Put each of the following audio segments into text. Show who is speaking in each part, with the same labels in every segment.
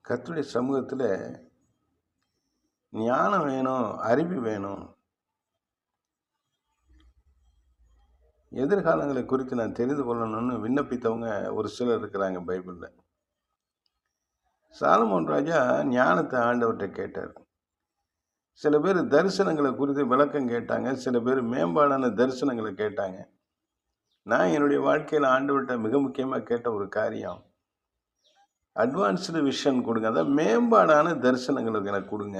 Speaker 1: கர்த்தருடைய சமூகத்தில் ஞானம் வேணும், அறிவு வேணும். எதிர்காலங்களை குறித்து நான் தெரிந்து கொள்ளணும்னு விண்ணப்பித்தவங்க ஒரு சிலர் இருக்கிறாங்க பைபிளில். சாலமோன் ராஜா ஞானத்தை ஆண்டவர்கிட்ட கேட்டார். சில பேர் தரிசனங்களை குறித்து விளக்கம் கேட்டாங்க, சில பேர் மேம்பாடான தரிசனங்களை கேட்டாங்க. நான் என்னுடைய வாழ்க்கையில் ஆண்டவர்கிட்ட மிக முக்கியமாக கேட்ட ஒரு காரியம், அட்வான்ஸ்டு விஷன் கொடுங்க, அதான் மேம்பாடான தரிசனங்களுக்கு எனக்கு கொடுங்க.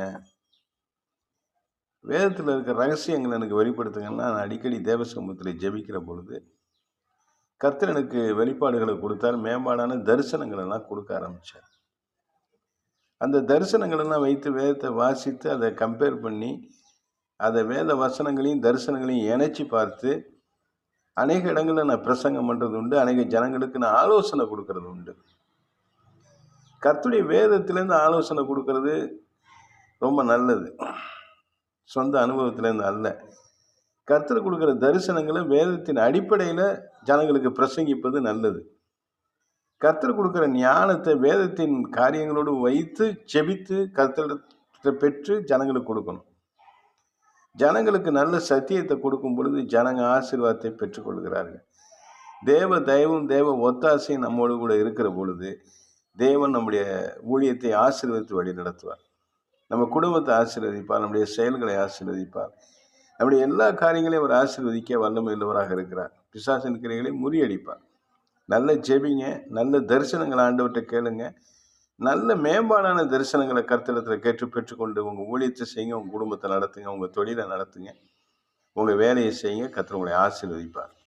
Speaker 1: வேதத்தில் இருக்கிற ரகசியங்களை எனக்கு வெளிப்படுத்துங்கன்னா நான் அடிக்கடி தேவ சமூகத்தில் ஜெபிக்கிற பொழுது கர்த்தர் எனக்கு வெளிப்பாடுகளை கொடுத்தார். மேம்பாடான தரிசனங்களெல்லாம் கொடுக்க ஆரம்பித்தார். அந்த தரிசனங்களெல்லாம் வைத்து வேதத்தை வாசித்து அதை கம்பேர் பண்ணி அதை வேத வசனங்களையும் தரிசனங்களையும் இணைச்சி பார்த்து அநேக இடங்களில் நான் பிரசங்கம் பண்ணுறது உண்டு. அநேக ஜனங்களுக்கு நான் ஆலோசனை கொடுக்கறது உண்டு. கர்த்தருடைய வேதத்திலேருந்து ஆலோசனை கொடுக்கறது ரொம்ப நல்லது, சொந்த அனுபவத்திலேருந்து அல்ல. கர்த்தர் கொடுக்குற தரிசனங்களை வேதத்தின் அடிப்படையில் ஜனங்களுக்கு பிரசங்கிப்பது நல்லது. கர்த்தர் கொடுக்குற ஞானத்தை வேதத்தின் காரியங்களோடு வைத்து செபித்து கர்த்தரிடத்தை பெற்று ஜனங்களுக்கு கொடுக்கணும். ஜனங்களுக்கு நல்ல சத்தியத்தை கொடுக்கும் பொழுது ஜனங்க ஆசீர்வாதத்தை பெற்றுக்கொள்கிறார்கள். தேவ தயவும் தேவ ஒத்தாசையும் நம்மோடு கூட இருக்கிற பொழுது தேவன் நம்முடைய ஊழியத்தை ஆசீர்வதித்து வழி நடத்துவார். நம்ம குடும்பத்தை ஆசீர்வதிப்பார், நம்முடைய செயல்களை ஆசீர்வதிப்பார், நம்முடைய எல்லா காரியங்களையும் அவர் ஆசீர்வதிக்க வல்லமை உள்ளவராக இருக்கிறார். பிசாசின் கிரியைகளை முறியடிப்பார். நல்ல ஜெபிங்க, நல்ல தரிசனங்களை ஆண்டவர்கிட்ட கேளுங்க, நல்ல மேம்பாடான தரிசனங்களை கர்த்தரிடத்தில் கேட்டு பெற்றுக்கொண்டு உங்கள் ஊழியத்தை செய்யுங்க, உங்கள் குடும்பத்தை நடத்துங்க, உங்கள் தொழிலை நடத்துங்க, உங்கள் வேலையை செய்யுங்க. கர்த்தர் உங்களை ஆசீர்வதிப்பார்.